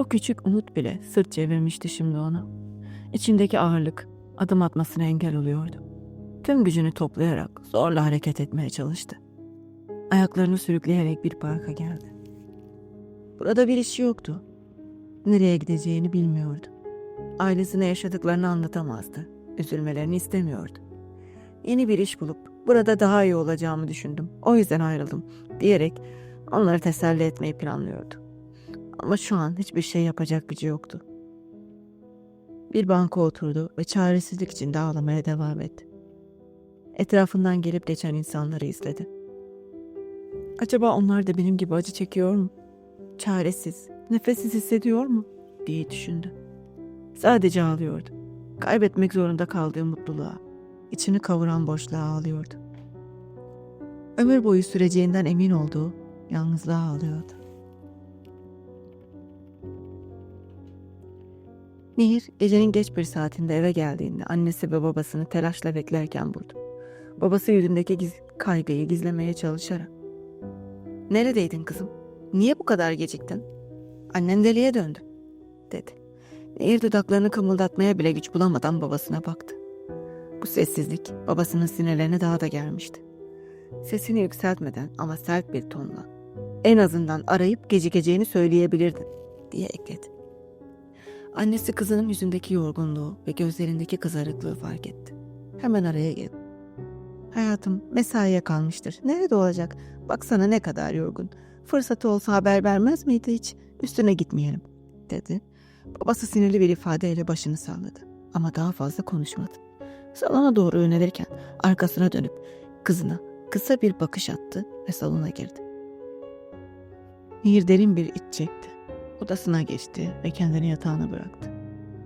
O küçük umut bile sırt çevirmişti şimdi ona. İçindeki ağırlık adım atmasına engel oluyordu. Tüm gücünü toplayarak zorla hareket etmeye çalıştı. Ayaklarını sürükleyerek bir parka geldi. Burada bir işi yoktu. Nereye gideceğini bilmiyordu. Ailesine yaşadıklarını anlatamazdı. Üzülmelerini istemiyordu. Yeni bir iş bulup burada daha iyi olacağımı düşündüm. O yüzden ayrıldım diyerek onları teselli etmeyi planlıyordu. Ama şu an hiçbir şey yapacak gücü yoktu. Bir banka oturdu ve çaresizlik içinde ağlamaya devam etti. Etrafından gelip geçen insanları izledi. Acaba onlar da benim gibi acı çekiyor mu? Çaresiz, nefessiz hissediyor mu? diye düşündü. Sadece ağlıyordu. Kaybetmek zorunda kaldığı mutluluğa, içini kavuran boşluğa ağlıyordu. Ömür boyu süreceğinden emin olduğu yalnızlığa ağlıyordu. Nehir gecenin geç bir saatinde eve geldiğinde annesi ve babasını telaşla beklerken buldu. Babası yüzündeki kaygıyı gizlemeye çalışarak "Neredeydin kızım? Niye bu kadar geciktin?" "Annen deliye döndü," dedi. Nehir dudaklarını kımıldatmaya bile güç bulamadan babasına baktı. Bu sessizlik babasının sinirlerine daha da gelmişti. Sesini yükseltmeden ama sert bir tonla "En azından arayıp gecikeceğini söyleyebilirdin," diye ekledi. Annesi kızının yüzündeki yorgunluğu ve gözlerindeki kızarıklığı fark etti. Hemen araya girdi. "Hayatım, mesaiye kalmıştır. Nerede olacak? Baksana ne kadar yorgun. Fırsatı olsa haber vermez miydi hiç? Üstüne gitmeyelim," dedi. Babası sinirli bir ifadeyle başını salladı. Ama daha fazla konuşmadı. Salona doğru yönelirken arkasına dönüp kızına kısa bir bakış attı ve salona girdi. Nehir derin bir iç çekti. Odasına geçti ve kendini yatağına bıraktı.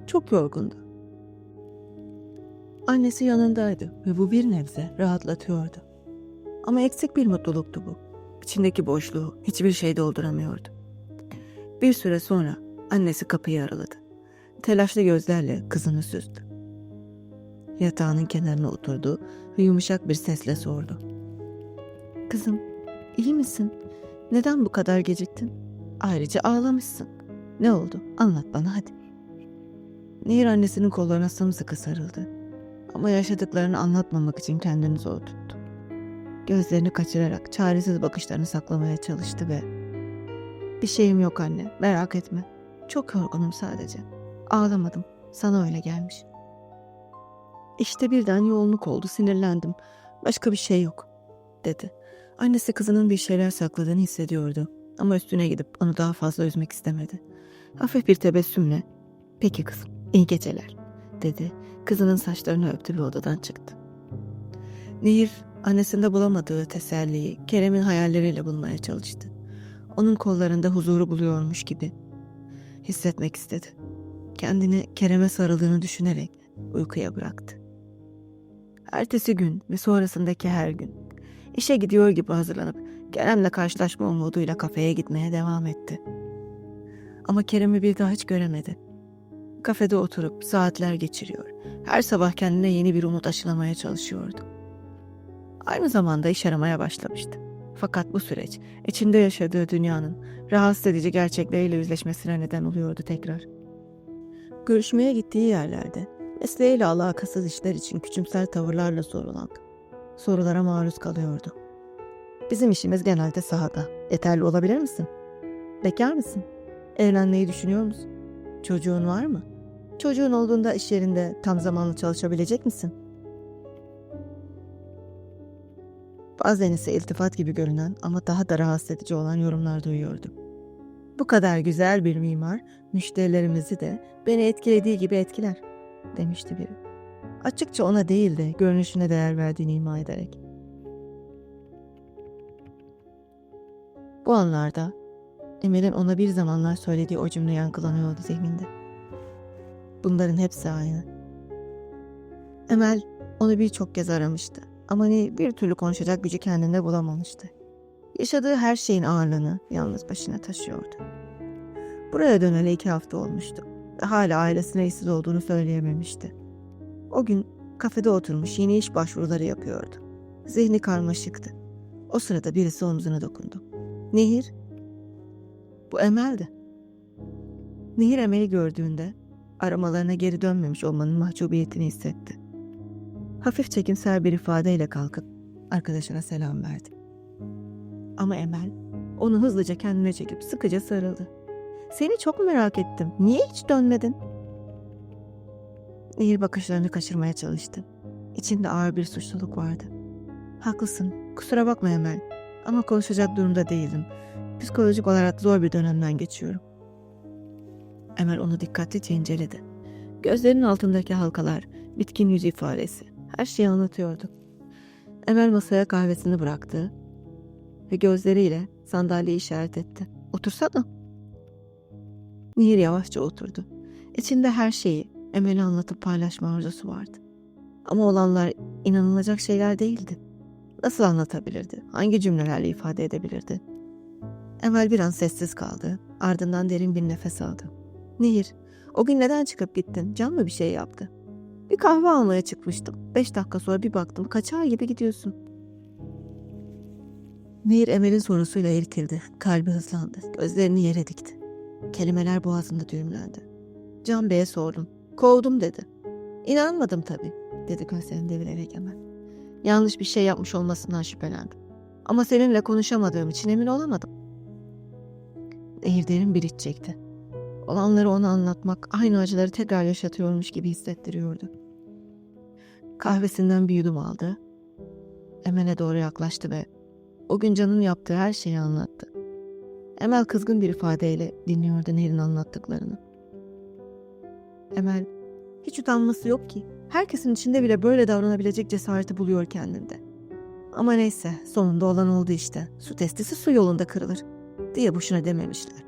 Çok yorgundu. Annesi yanındaydı ve bu bir nebze rahatlatıyordu. Ama eksik bir mutluluktu bu. İçindeki boşluğu hiçbir şey dolduramıyordu. Bir süre sonra annesi kapıyı araladı. Telaşlı gözlerle kızını süzdü. Yatağının kenarına oturdu ve yumuşak bir sesle sordu. "Kızım, iyi misin? Neden bu kadar geciktin? Ayrıca ağlamışsın. Ne oldu? Anlat bana hadi." Nehir annesinin kollarına sımsıkı sarıldı. Ama yaşadıklarını anlatmamak için kendini zor tuttu. Gözlerini kaçırarak çaresiz bakışlarını saklamaya çalıştı ve "Bir şeyim yok anne, merak etme. Çok yorgunum sadece. Ağlamadım, sana öyle gelmiş." İşte birden yoğunluk oldu, sinirlendim. "Başka bir şey yok," dedi. Annesi kızının bir şeyler sakladığını hissediyordu. Ama üstüne gidip onu daha fazla üzmek istemedi. Hafif bir tebessümle "Peki kızım, iyi geceler," dedi. Kızının saçlarını öptü ve odadan çıktı. Nehir annesinde bulamadığı teselliyi Kerem'in hayalleriyle bulmaya çalıştı. Onun kollarında huzuru buluyormuş gibi hissetmek istedi. Kendini Kerem'e sarıldığını düşünerek uykuya bıraktı. Ertesi gün ve sonrasındaki her gün işe gidiyor gibi hazırlanıp Kerem'le karşılaşma umuduyla kafeye gitmeye devam etti. Ama Kerem'i bir daha hiç göremedi. Kafede oturup saatler geçiriyor. Her sabah kendine yeni bir umut aşılamaya çalışıyordu. Aynı zamanda iş aramaya başlamıştı. Fakat bu süreç içinde yaşadığı dünyanın rahatsız edici gerçekleriyle yüzleşmesine neden oluyordu tekrar. Görüşmeye gittiği yerlerde mesleğiyle alakasız işler için küçümser tavırlarla sorulan sorulara maruz kalıyordu. "Bizim işimiz genelde sahada. Yeterli olabilir misin? Bekar mısın? Evlenmeyi düşünüyor musun? Çocuğun var mı? Çocuğun olduğunda iş yerinde tam zamanlı çalışabilecek misin?" Bazen ise iltifat gibi görünen ama daha da rahatsız edici olan yorumlar duyuyordu. "Bu kadar güzel bir mimar müşterilerimizi de beni etkilediği gibi etkiler," demişti biri. Açıkça ona değil de görünüşüne değer verdiğini ima ederek. Bu anlarda Emel'in ona bir zamanlar söylediği o cümle yankılanıyordu zihninde. Bunların hepsi aynı. Emel onu birçok kez aramıştı ama bir türlü konuşacak gücü kendinde bulamamıştı. Yaşadığı her şeyin ağırlığını yalnız başına taşıyordu. Buraya döneli 2 hafta olmuştu ve hala ailesine işsiz olduğunu söyleyememişti. O gün kafede oturmuş yeni iş başvuruları yapıyordu. Zihni karmaşıktı. O sırada birisi omzuna dokundu. "Nehir, bu Emel'di." Nehir Emel'i gördüğünde aramalarına geri dönmemiş olmanın mahcubiyetini hissetti. Hafif çekimser bir ifadeyle kalkıp arkadaşına selam verdi. Ama Emel onu hızlıca kendine çekip sıkıca sarıldı. "Seni çok merak ettim. Niye hiç dönmedin?" Nehir bakışlarını kaçırmaya çalıştı. İçinde ağır bir suçluluk vardı. "Haklısın. Kusura bakma Emel. Ama konuşacak durumda değilim. Psikolojik olarak zor bir dönemden geçiyorum." Emel onu dikkatlice inceledi. Gözlerinin altındaki halkalar, bitkin yüz ifadesi, her şeyi anlatıyordu. Emel masaya kahvesini bıraktı ve gözleriyle sandalyeyi işaret etti. "Otursana." Nehir yavaşça oturdu. İçinde her şeyi Emel'e anlatıp paylaşma arzusu vardı. Ama olanlar inanılacak şeyler değildi. Nasıl anlatabilirdi? Hangi cümlelerle ifade edebilirdi? Emel bir an sessiz kaldı. Ardından derin bir nefes aldı. "Nehir, o gün neden çıkıp gittin? Can mı bir şey yaptı?" "Bir kahve almaya çıkmıştım. 5 dakika sonra bir baktım kaçar gibi gidiyorsun." Nehir Emel'in sorusuyla irkildi. Kalbi hızlandı. Gözlerini yere dikti. Kelimeler boğazında düğümlendi. "Can Bey'e sordum. Kovdum," dedi. "İnanmadım tabii," dedi gözlerini devirerek Emel. "Yanlış bir şey yapmış olmasından şüphelendim. Ama seninle konuşamadığım için emin olamadım." Nehir derin bir iç çekti. Olanları ona anlatmak aynı acıları tekrar yaşatıyormuş gibi hissettiriyordu. Kahvesinden bir yudum aldı. Emel'e doğru yaklaştı ve o gün Can'ın yaptığı her şeyi anlattı. Emel kızgın bir ifadeyle dinliyordu Nehir'in anlattıklarını. Emel, hiç utanması yok ki. Herkesin içinde bile böyle davranabilecek cesareti buluyor kendinde. "Ama neyse, sonunda olan oldu işte. Su testisi su yolunda kırılır diye boşuna dememişler,"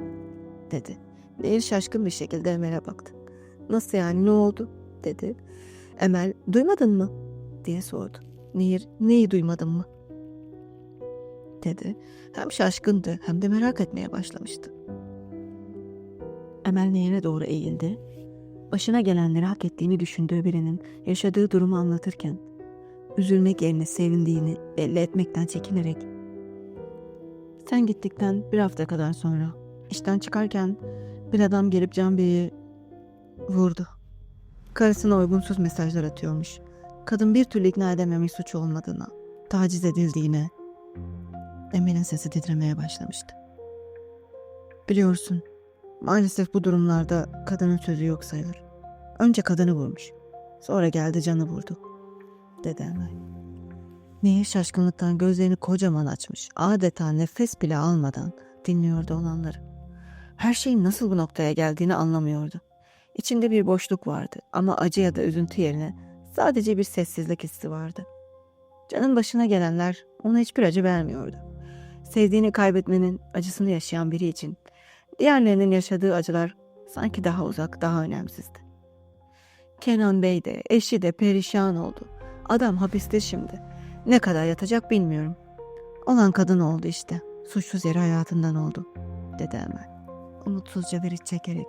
dedi. Nehir şaşkın bir şekilde Emel'e baktı. "Nasıl yani, ne oldu?" dedi. Emel, "Duymadın mı?" diye sordu. Nehir, "Neyi duymadın mı?" dedi. Hem şaşkındı hem de merak etmeye başlamıştı. Emel Nehir'e doğru eğildi. Başına gelenleri hak ettiğini düşündüğü birinin yaşadığı durumu anlatırken üzülmek yerine sevindiğini belli etmekten çekinerek, "Sen gittikten bir hafta kadar sonra işten çıkarken bir adam gelip Can Bey'i vurdu. Karısına uygunsuz mesajlar atıyormuş. Kadın bir türlü ikna edememiş suç olmadığına, taciz edildiğine." Emel'in sesi titremeye başlamıştı. "Biliyorsun, maalesef bu durumlarda kadının sözü yok sayılır. Önce kadını vurmuş, sonra geldi Can'ı vurdu," dedi Emel. Nehir şaşkınlıktan gözlerini kocaman açmış, adeta nefes bile almadan dinliyordu olanları. Her şeyin nasıl bu noktaya geldiğini anlamıyordu. İçinde bir boşluk vardı ama acı ya da üzüntü yerine sadece bir sessizlik hissi vardı. Can'ın başına gelenler ona hiçbir acı vermiyordu. Sevdiğini kaybetmenin acısını yaşayan biri için diğerlerinin yaşadığı acılar sanki daha uzak, daha önemsizdi. Kenan Bey de, eşi de perişan oldu. Adam hapiste şimdi. Ne kadar yatacak bilmiyorum. Olan kadın oldu işte. Suçsuz yere hayatından oldu," dedi Emel. Umutsuzca bir iç çekerek.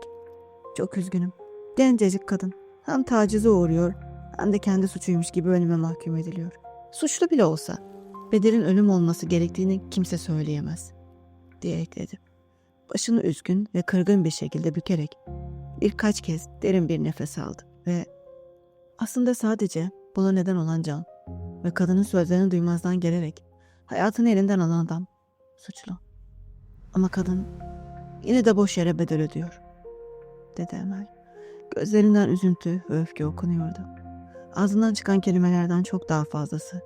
"Çok üzgünüm. Gencecik kadın. Hem tacize uğruyor hem de kendi suçuymuş gibi ölüme mahkum ediliyor. Suçlu bile olsa bedelin ölüm olması gerektiğini kimse söyleyemez," diye ekledi. Başını üzgün ve kırgın bir şekilde bükerek birkaç kez derin bir nefes aldı ve aslında sadece buna neden olan Can ve kadının sözlerini duymazdan gelerek hayatını elinden alan adam suçlu. Ama kadın yine de boş yere bedel ödüyor, dedi Emel. Gözlerinden üzüntü ve öfke okunuyordu. Ağzından çıkan kelimelerden çok daha fazlası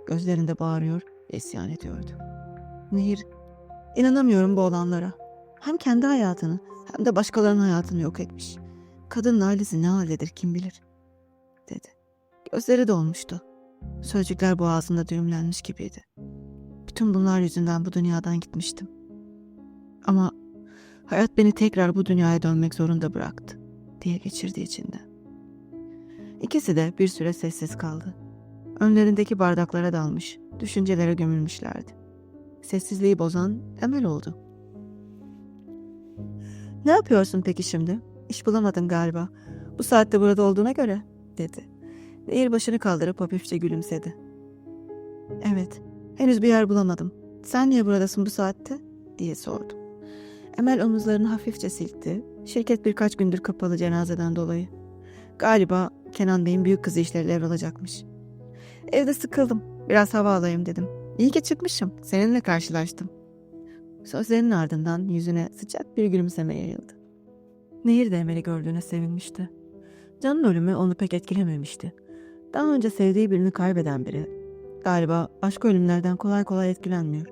gözlerinde bağırıyor ve isyan ediyordu. Nehir, inanamıyorum bu olanlara. Hem kendi hayatını hem de başkalarının hayatını yok etmiş. Kadının ailesi ne haldedir kim bilir, dedi. Gözleri dolmuştu. Sözcükler boğazında düğümlenmiş gibiydi. Bütün bunlar yüzünden bu dünyadan gitmiştim. Ama hayat beni tekrar bu dünyaya dönmek zorunda bıraktı, diye geçirdi içinde. İkisi de bir süre sessiz kaldı. Önlerindeki bardaklara dalmış, düşüncelere gömülmüşlerdi. Sessizliği bozan Emel oldu. Ne yapıyorsun peki şimdi? İş bulamadın galiba. Bu saatte burada olduğuna göre, dedi. Nehir başını kaldırıp hafifçe gülümsedi. Evet, henüz bir yer bulamadım. Sen niye buradasın bu saatte? Diye sordu. Emel omuzlarını hafifçe silkti, Şirket birkaç gündür kapalı cenazeden dolayı. Galiba Kenan Bey'in büyük kızı işleri devralacakmış. Evde sıkıldım. Biraz hava alayım dedim. İyi ki çıkmışım. Seninle karşılaştım. Sözlerinin ardından yüzüne sıcak bir gülümseme yayıldı. Nehir de Emel'i gördüğüne sevinmişti. Can'ın ölümü onu pek etkilememişti. Daha önce sevdiği birini kaybeden biri galiba başka ölümlerden kolay kolay etkilenmiyor.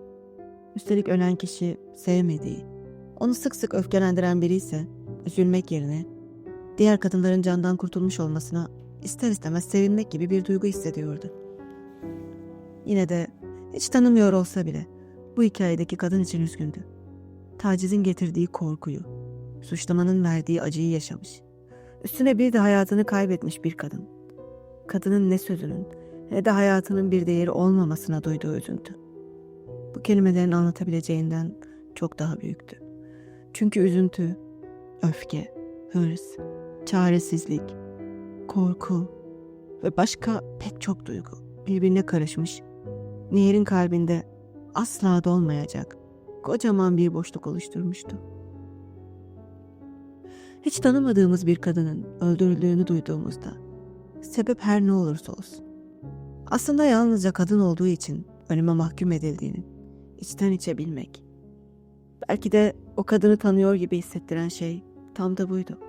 Üstelik ölen kişi sevmediği, onu sık sık öfkelendiren biri ise üzülmek yerine diğer kadınların candan kurtulmuş olmasına ister istemez sevinmek gibi bir duygu hissediyordu. Yine de hiç tanımıyor olsa bile bu hikayedeki kadın için üzgündü. Tacizin getirdiği korkuyu, suçlamanın verdiği acıyı yaşamış. Üstüne bir de hayatını kaybetmiş bir kadın. Kadının ne sözünün ne de hayatının bir değeri olmamasına duyduğu üzüntü. Bu kelimelerin anlatabileceğinden çok daha büyüktü. Çünkü üzüntü, öfke, hırs, çaresizlik, korku ve başka pek çok duygu birbirine karışmış, Nehir'in kalbinde asla dolmayacak kocaman bir boşluk oluşturmuştu. Hiç tanımadığımız bir kadının öldürüldüğünü duyduğumuzda, sebep her ne olursa olsun, aslında yalnızca kadın olduğu için ölüme mahkum edildiğini içten içe bilmek. Belki de o kadını tanıyor gibi hissettiren şey tam da buydu.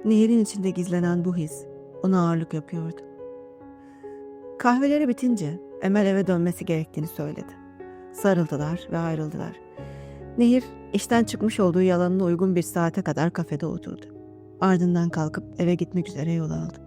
Nehir'in içinde gizlenen bu his ona ağırlık yapıyordu. Kahveleri bitince Emel eve dönmesi gerektiğini söyledi. Sarıldılar ve ayrıldılar. Nehir işten çıkmış olduğu yalanına uygun bir saate kadar kafede oturdu. Ardından kalkıp eve gitmek üzere yol aldı.